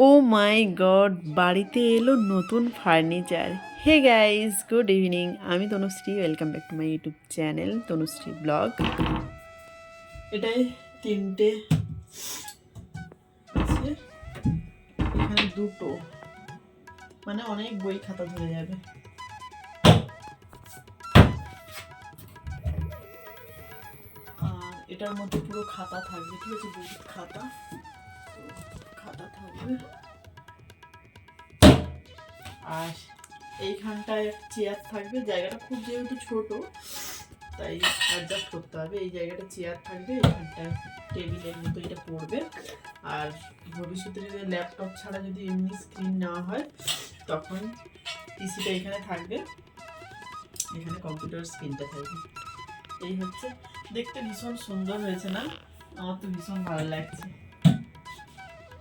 ও মাই god, বাড়িতে এলো নতুন furniture. Hey guys, good evening. আমি Tanushree, welcome back to my YouTube channel Tanushree vlog. এটাই তিনটে আছে, এখানে দুটো, মানে অনেক বই খাতা ধরে যাবে। আর এটার মধ্যে পুরো খাতা থাকবে, ঠিক আছে, বইয়ের খাতা, তো খাতা থাকবে। আর এইখানটায় চেয়ার থাকবে, জায়গাটা খুব যেহেতু ছোট তাই অ্যাডজাস্ট করতে হবে। এই জায়গাটা চেয়ার থাকবে, এইখানটায় টেবিলের মতো এটা পড়বে। আর ভবিষ্যতে যদি ল্যাপটপ ছাড়া যদি এমনি স্ক্রিন নেওয়া হয় তখন পিসিটা এখানে থাকবে, এখানে কম্পিউটার স্ক্রিনটা থাকবে। এই হচ্ছে, দেখতে ভীষণ সুন্দর হয়েছে না? আমার তো ভীষণ ভালো লাগছে।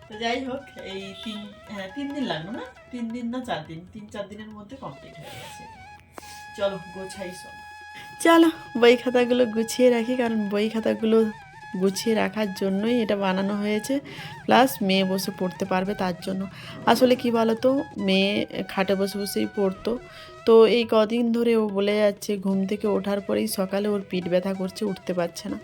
তো যাই হোক, এই 3 দিন লাগবে না, 3 দিন না 4 দিন, 3-4 দিনের মধ্যে কমপ্লিট হয়ে গেছে। চলো গোছাই সব। চলো বই খাতাগুলো গুছিয়ে রাখি, কারণ বই খাতাগুলো গুছিয়ে রাখার জন্যই এটা বানানো হয়েছে, প্লাস মেয়ে বসে পড়তে পারবে তার জন্য। আসলে কি বলো তো, মেয়ে খাটে বসে বসেই পড়তো, তো এই কদিন ধরে ও বলে যাচ্ছে ঘুম থেকে ওঠার পরেই সকালে ওর পিঠ ব্যথা করছে, উঠতে পারছে না।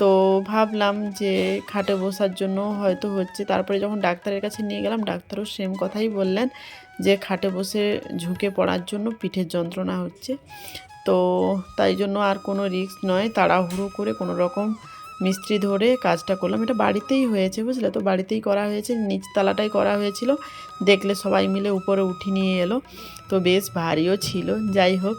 তো ভাবলাম যে খাটে বসার জন্য হয়তো হচ্ছে। তারপরে যখন ডাক্তারের কাছে নিয়ে গেলাম, ডাক্তারও সেম কথাই বললেন যে খাটে বসে ঝুঁকে পড়ার জন্য পিঠের যন্ত্রণা হচ্ছে। তো তাই জন্য আর কোনো রিস্ক নয়, তাড়াহুড়ো করে কোনো রকম মিস্ত্রি ধরে কাজটা করলাম। এটা বাড়িতেই হয়েছে, বুঝলে তো, বাড়িতেই করা হয়েছে, নিচতলাটাই করা হয়েছিল। দেখলে সবাই মিলে উপরে উঠি নিয়ে এলো, তো বেশ ভারীও ছিল। যাই হোক,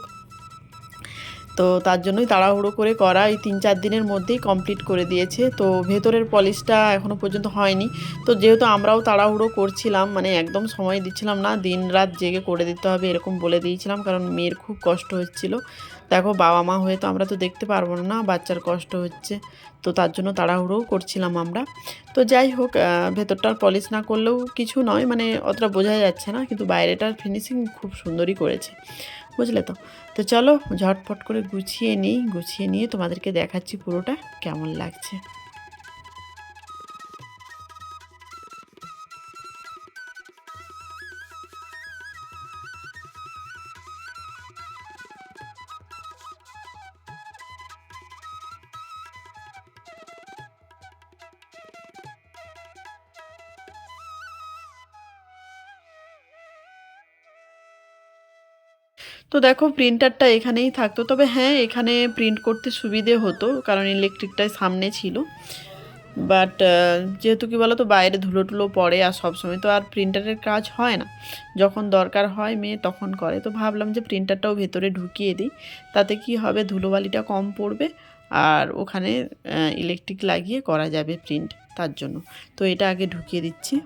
তো তার জন্যই তাড়াহুড়ো করে করা, এই 3-4 দিনের মধ্যেই কমপ্লিট করে দিয়েছে। তো ভেতরের পলিশটা এখনও পর্যন্ত হয়নি। তো যেহেতু আমরাও তাড়াহুড়ো করছিলাম, মানে একদম সময় দিচ্ছিলাম না, দিন রাত জেগে করে দিতে হবে এরকম বলে দিয়েছিলাম, কারণ মেয়ের খুব কষ্ট হচ্ছিল। দেখো, বাবা মা হয়ে তো আমরা তো দেখতে পারবো না বাচ্চার কষ্ট হচ্ছে, তো তার জন্য তাড়াহুড়োও করছিলাম আমরা। তো যাই হোক, ভেতরটার পলিশ না করলেও কিছু নয়, মানে অতটা বোঝা যাচ্ছে না, কিন্তু বাইরেটার ফিনিশিং খুব সুন্দরই করেছে, বুঝলে তো। তো চলো ঝটপট করে গুছিয়ে নিই, গুছিয়ে নিয়ে তোমাদেরকে দেখাচ্ছি পুরোটা কেমন লাগছে। তো দেখো, প্রিন্টারটা এখানেই থাকতো, তবে হ্যাঁ এখানে প্রিন্ট করতে সুবিধে হতো, কারণ ইলেকট্রিকটাই সামনে ছিল। বাট যেহেতু কি বলো তো, বাইরে ধুলো টুলো পড়ে, আর সবসময় তো আর প্রিন্টারের কাজ হয় না, যখন দরকার হয় মেয়ে তখন করে। তো ভাবলাম যে প্রিন্টারটাও ভেতরে ঢুকিয়ে দিই, তাতে কি হবে, ধুলোবালিটা কম পড়বে, আর ওখানে ইলেকট্রিক লাগিয়ে করা যাবে প্রিন্ট, তার জন্য। তো এটা আগে ঢুকিয়ে দিচ্ছি।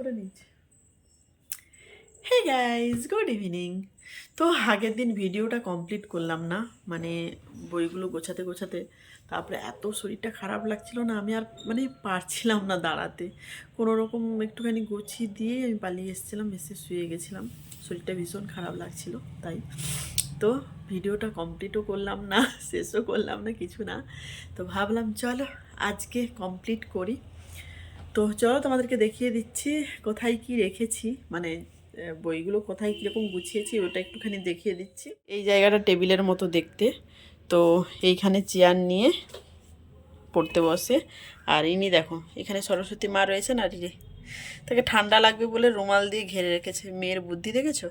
করে নিচ্ছে। Hey guys, good evening. তো আগের দিন ভিডিওটা কমপ্লিট করলাম না, মানে বইগুলো গোছাতে গোছাতে তারপরে এত শরীরটা খারাপ লাগছিল না, আমি আর মানে পারছিলাম না দাঁড়াতে। কোনো রকম একটুখানি গুছিয়ে দিয়ে আমি পালিয়ে এসেছিলাম, এসে শুয়ে গেছিলাম। শরীরটা ভীষণ খারাপ লাগছিল, তাই তো ভিডিওটা কমপ্লিটও করলাম না, শেষও করলাম না, কিছু না। তো ভাবলাম চলো আজকে কমপ্লিট করি। তো চলো তোমাদেরকে দেখিয়ে দিচ্ছি কোথায় কি রেখেছি, মানে বইগুলো কোথায় কীরকম গুছিয়েছি ওটা একটুখানি দেখিয়ে দিচ্ছি। এই জায়গাটা টেবিলের মতো দেখতে, তো এইখানে চেয়ার নিয়ে পড়তে বসে। আর ইনি দেখো এখানে সরস্বতী মা রয়েছেন, আর তাকে ঠান্ডা লাগবে বলে রুমাল দিয়ে ঘিরে রেখেছে। মেয়ের বুদ্ধি দেখেছো।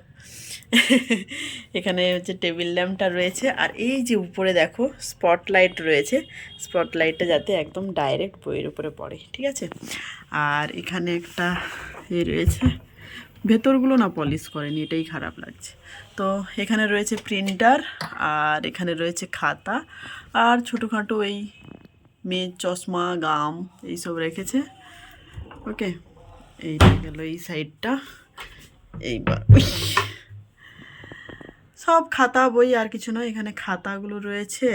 এখানে হচ্ছে টেবিল ল্যাম্পটা রয়েছে, আর এই যে উপরে দেখো স্পটলাইট রয়েছে, স্পটলাইটটা যাতে একদম ডাইরেক্ট বইয়ের উপরে পড়ে, ঠিক আছে। আর এখানে একটা রয়েছে, ভেতরগুলো না পলিশ করেনি, এটাই খারাপ লাগছে। তো এখানে রয়েছে প্রিন্টার, আর এখানে রয়েছে খাতা, আর ছোটোখাটো এই মেয়ের চশমা, গাম এইসব রেখেছে। ওকে, এইটা গেল এই সাইডটা। এইবার সব খাতা বই, আর কিছু নয়। এখানে খাতাগুলো রয়েছে,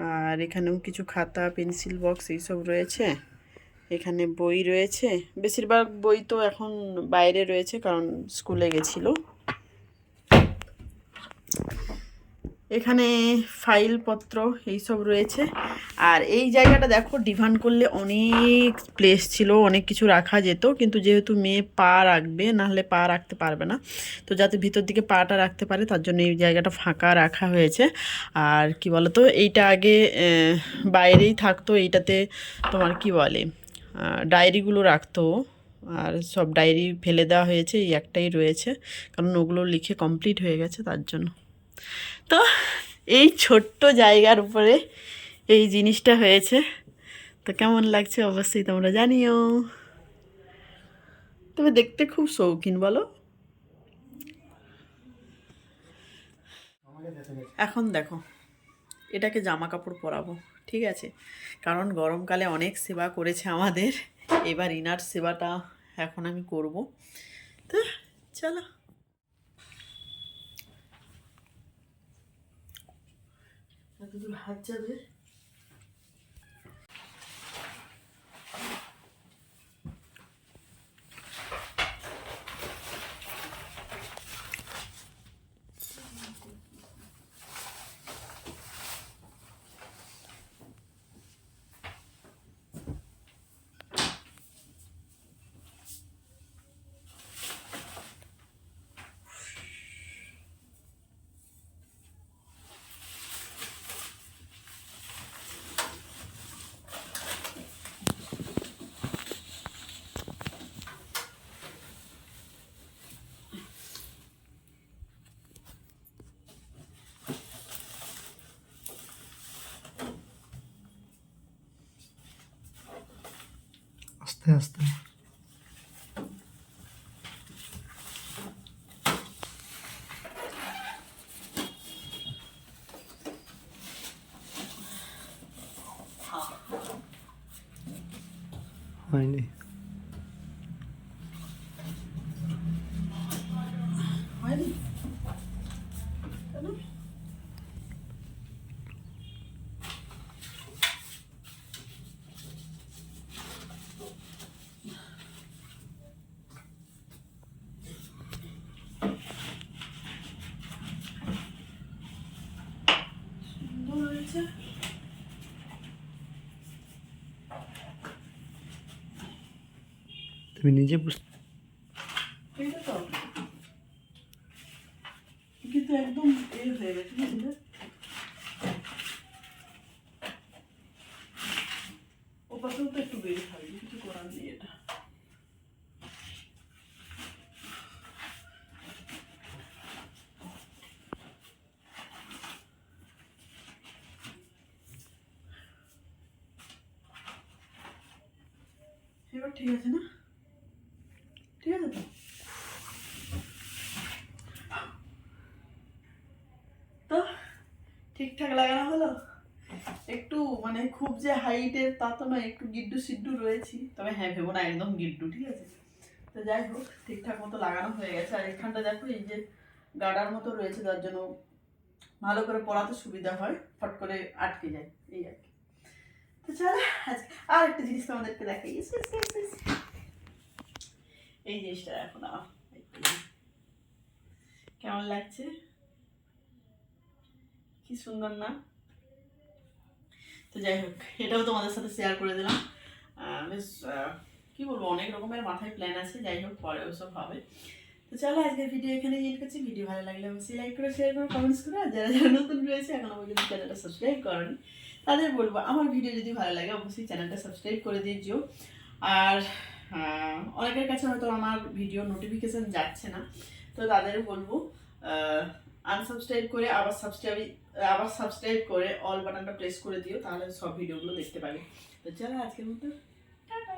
আর এখানেও কিছু খাতা, পেন্সিল বক্স এইসব রয়েছে। এখানে বই রয়েছে, বেশিরভাগ বই তো এখন বাইরে রয়েছে কারণ স্কুলে গেছিলো। এখানে ফাইলপত্র এইসব রয়েছে। আর এই জায়গাটা দেখো, ডিভান করলে অনেক প্লেস ছিল, অনেক কিছু রাখা যেত, কিন্তু যেহেতু মেয়ে পা রাখবে, নাহলে পা রাখতে পারবে না, তো যাতে ভিতর দিকে পাটা রাখতে পারে তার জন্য এই জায়গাটা ফাঁকা রাখা হয়েছে। আর কি বলো তো, এইটা আগে বাইরেই থাকতো, এইটাতে তোমার কি বলে ডায়েরিগুলো রাখতো, আর সব ডায়েরি ফেলে দেওয়া হয়েছে, এই একটাই রয়েছে কারণ ওগুলো লিখে কমপ্লিট হয়ে গেছে তার জন্য। তো এই ছোট্ট জায়গার উপরে এই জিনিসটা হয়েছে, তো কেমন লাগছে অবশ্যই তোমরা জানিও। তবে দেখতে খুব শৌখিন, বলো। এখন দেখো এটাকে জামা কাপড় পরাবো, ঠিক আছে, কারণ গরমকালে অনেক সেবা করেছে আমাদের, এবার ইনার সেবাটা এখন আমি করব। তো চলো, এতদূর হাত যাবে। আস্তে আস্তে হয়নি। হয়নি কেন? সুন্দর হয়েছে। তুমি নিজে বুঝতে এটা তো কিন্তু একদম হয়ে গেছে, বুঝলে। ও পাশেও তো একটু বেড়ে থাকবে, কিছু করার নেই। এটা এবার ঠিক আছে না? ঠিক আছে তো? তো ঠিকঠাক লাগানো হলো। একটু মানে খুব যে হাইটের তা তো নয়, একটু গিড্ডু সিড্ডু রয়েছি, তবে হ্যাঁ ভেবো না একদম গিড্ডু, ঠিক আছে। তো যাই হোক ঠিকঠাক মতো লাগানো হয়ে গেছে। আর এখানটা দেখো এই যে গার্ডার মতো রয়েছে, যার জন্য ভালো করে পড়াতে সুবিধা হয়, ফট করে আটকে যায় এই আর কি। তো চলো আজকে আর একটা জিনিস তোমাদেরকে দেখাই। এই জিনিসটা এখন আমার কেমন লাগছে, কি সুন্দর না? তো যাই হোক এটাও তোমাদের সাথে শেয়ার করে দিলাম। বেশ কি বলবো, অনেক রকমের মাথায় প্ল্যান আছে, যাই হোক পরে ওসব হবে। তো চলো আজকের ভিডিও এখানে এন্ড করছি। ভিডিও ভালো লাগলে অবশ্যই লাইক করে শেয়ার করে কমেন্টস করে, আর যারা যারা নতুন রয়েছে এখনো পর্যন্ত চ্যানেলটা সাবস্ক্রাইব করেনি তাদের বলবো আমার ভিডিও যদি ভালো লাগে অবশ্যই চ্যানেলটা সাবস্ক্রাইব করে দিও। আর অনেকের কাছে হয়তো আমার ভিডিও নোটিফিকেশান যাচ্ছে না, তো তাদের বলবো আনসাবস্ক্রাইব করে আবার সাবস্ক্রাইব করে অল বাটনটা প্রেস করে দিও, তাহলে সব ভিডিওগুলো দেখতে পাবে। তো চলো আজকের মতো টাটা।